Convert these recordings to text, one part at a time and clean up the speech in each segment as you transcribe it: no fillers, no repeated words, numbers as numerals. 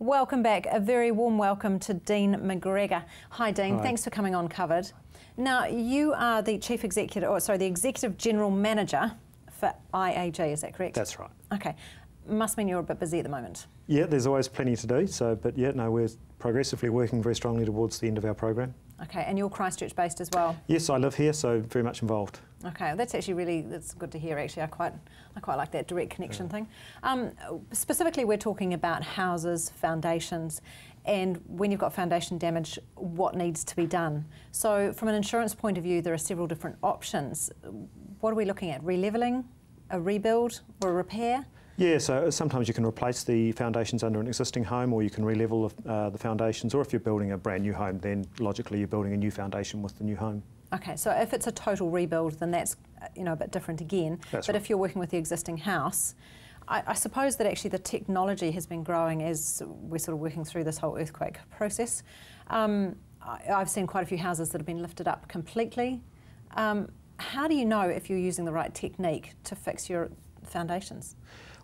Welcome back. A very warm welcome to Dean MacGregor. Hi Dean, Hi. Thanks for coming on Covered. Now you are the Chief Executive, the Executive General Manager for IAG, is that correct? That's right. Okay, must mean you're a bit busy at the moment. Yeah, there's always plenty to do, but yeah, no, we're progressively working very strongly towards the end of our program. Okay, and you're Christchurch based as well? Yes, I live here, so very much involved. Okay, well, that's actually that's good to hear actually. I quite like that direct connection thing. Specifically, we're talking about houses, foundations, and when you've got foundation damage, what needs to be done. So from an insurance point of view, there are several different options. What are we looking at? Re-levelling, a rebuild, or a repair? Yeah, so sometimes you can replace the foundations under an existing home, or you can re-level the foundations, or if you're building a brand new home, then logically you're building a new foundation with the new home. Okay, so if it's a total rebuild, then that's a bit different again. That's but right. if you're working with the existing house, I suppose that actually the technology has been growing as we're sort of working through this whole earthquake process. I've seen quite a few houses that have been lifted up completely. How do you know if you're using the right technique to fix your foundations?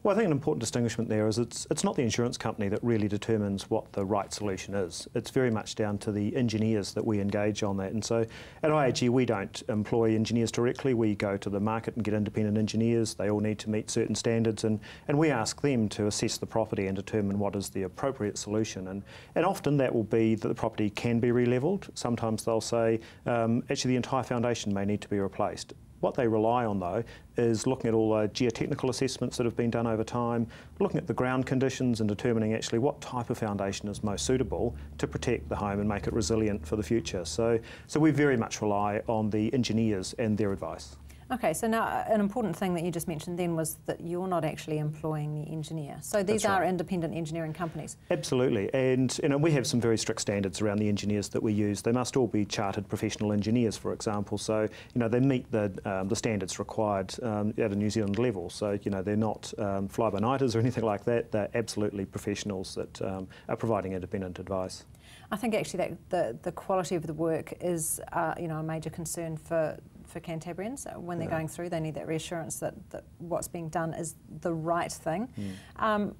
Well, I think an important distinguishment there is it's not the insurance company that really determines what the right solution is. It's very much down to the engineers that we engage on that. And so at IAG, we don't employ engineers directly. We go to the market and get independent engineers. They all need to meet certain standards, and we ask them to assess the property and determine what is the appropriate solution. And often that will be that the property can be re-levelled. Sometimes they'll say, actually the entire foundation may need to be replaced. What they rely on, though, is looking at all the geotechnical assessments that have been done over time, looking at the ground conditions and determining actually what type of foundation is most suitable to protect the home and make it resilient for the future. So we very much rely on the engineers and their advice. Okay, so now an important thing that you just mentioned then was that you're not actually employing the engineer. So these are independent engineering companies? Absolutely, and we have some very strict standards around the engineers that we use. They must all be chartered professional engineers, for example, so they meet the standards required at a New Zealand level. So they're not fly-by-nighters or anything like that. They're absolutely professionals that are providing independent advice. I think actually that the quality of the work is a major concern for Cantabrians. When they're going through, they need that reassurance that what's being done is the right thing.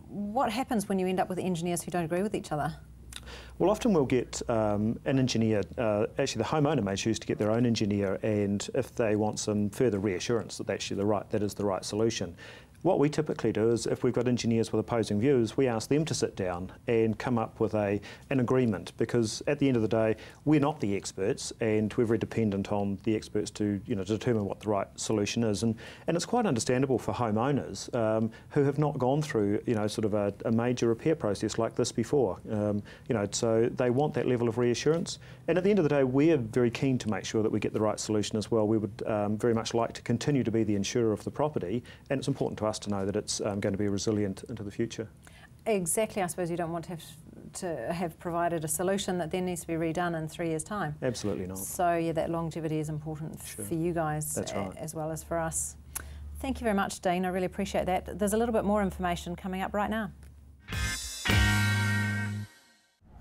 What happens when you end up with engineers who don't agree with each other? Well, often we'll get an engineer, actually the homeowner may choose to get their own engineer, and if they want some further reassurance that that is the right solution. What we typically do is, if we've got engineers with opposing views, we ask them to sit down and come up with an agreement, because at the end of the day, we're not the experts, and we're very dependent on the experts to determine what the right solution is. And it's quite understandable for homeowners who have not gone through sort of a major repair process like this before. So they want that level of reassurance. And at the end of the day, we're very keen to make sure that we get the right solution as well. We would very much like to continue to be the insurer of the property, and it's important to us to know that it's going to be resilient into the future. Exactly. I suppose you don't want to have provided a solution that then needs to be redone in 3 years' time. Absolutely not. So yeah, that longevity is important for you guys. That's right. As well as for us. Thank you very much, Dean. I really appreciate that. There's a little bit more information coming up right now.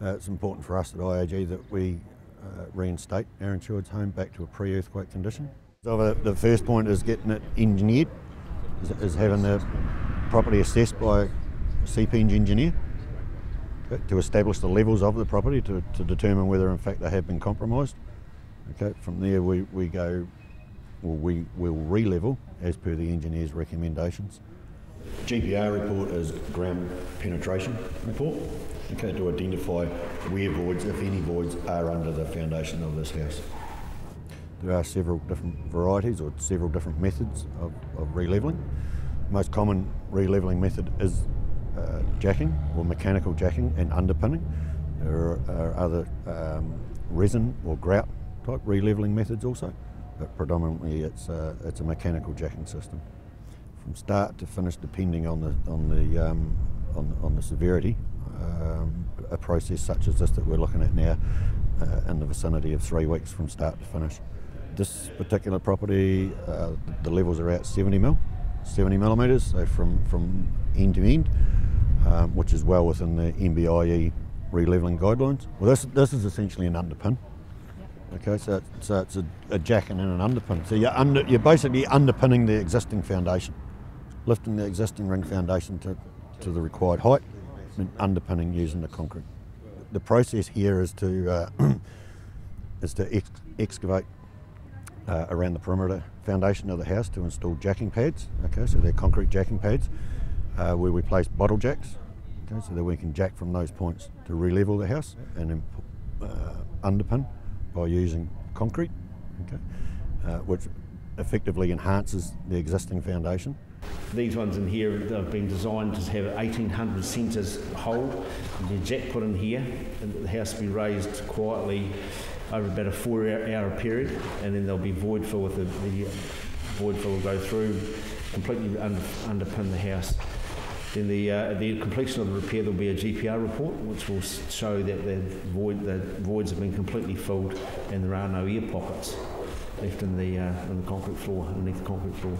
It's important for us at IAG that we reinstate our insured home back to a pre-earthquake condition. So the first point is getting it engineered, is having the property assessed by a CPENG engineer to establish the levels of the property to determine whether in fact they have been compromised. Okay, from there we will re-level as per the engineer's recommendations. GPR report is ground penetration report, okay, to identify where voids, if any voids, are under the foundation of this house. There are several different varieties or several different methods of re-levelling. The most common re-levelling method is jacking or mechanical jacking and underpinning. There are other resin or grout type re-levelling methods also, but predominantly it's a mechanical jacking system. From start to finish, depending on the severity, a process such as this that we're looking at now, in the vicinity of 3 weeks from start to finish. This particular property, the levels are at 70 millimetres, so from end to end, which is well within the MBIE re-levelling guidelines. Well, this is essentially an underpin. Okay, so it's a jacking and an underpin. So you're basically underpinning the existing foundation, lifting the existing ring foundation to the required height, underpinning using the concrete. The process here is to excavate around the perimeter foundation of the house to install jacking pads. Okay, so they're concrete jacking pads where we place bottle jacks. Okay, so that we can jack from those points to re-level the house and then underpin by using concrete, okay, which effectively enhances the existing foundation. These ones in here have been designed to have 1800 centres hold. The jack put in here, and the house will be raised quietly over about a 4-hour period, and then there'll be void fill with the void fill will go through, completely underpin the house. Then at the completion of the repair, there'll be a GPR report which will show that the voids have been completely filled and there are no air pockets left in the concrete floor, underneath the concrete floor.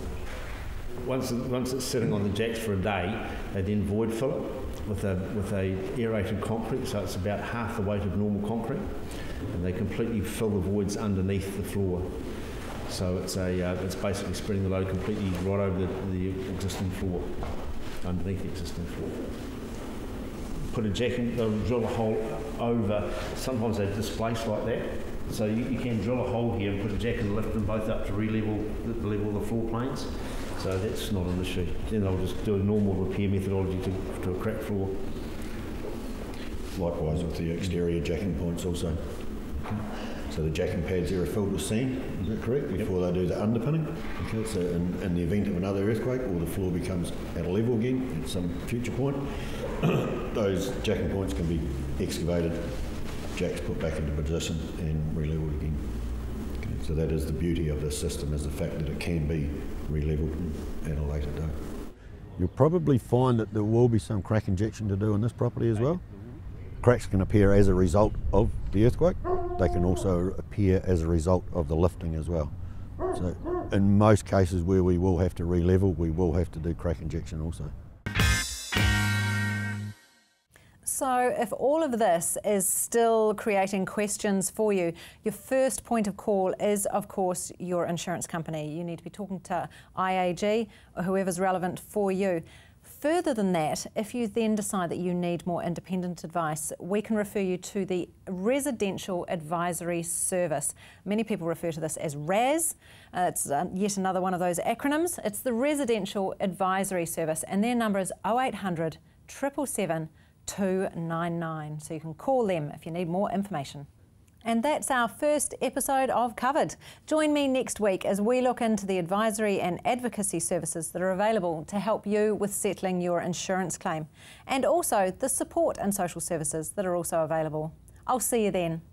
Once it's sitting on the jacks for a day, they then void fill it with a aerated concrete, so it's about half the weight of normal concrete, and they completely fill the voids underneath the floor. So it's basically spreading the load completely right over the existing floor. Underneath the existing floor. Put a jack in, they'll drill a hole over, sometimes they displace like that, so you can drill a hole here and put a jack and lift them both up to re-level the level of the floor planes, so that's not an issue. Then they'll just do a normal repair methodology to a cracked floor. Likewise with the exterior jacking points also. Okay. So the jacking pads there are filled with sand, is that correct, before they do the underpinning? Okay, so in the event of another earthquake or the floor becomes at a level again at some future point, those jacking points can be excavated, jacks put back into position and re-levelled again. Okay, so that is the beauty of this system, is the fact that it can be re-levelled at a later date. You'll probably find that there will be some crack injection to do on this property as well. Cracks can appear as a result of the earthquake. They can also appear as a result of the lifting as well. So in most cases where we will have to re-level, we will have to do crack injection also. So if all of this is still creating questions for you, your first point of call is, of course, your insurance company. You need to be talking to IAG or whoever's relevant for you. Further than that, if you then decide that you need more independent advice, we can refer you to the Residential Advisory Service. Many people refer to this as RAS. It's yet another one of those acronyms. It's the Residential Advisory Service, and their number is 0800 777 299. So you can call them if you need more information. And that's our first episode of Covered. Join me next week as we look into the advisory and advocacy services that are available to help you with settling your insurance claim, and also the support and social services that are also available. I'll see you then.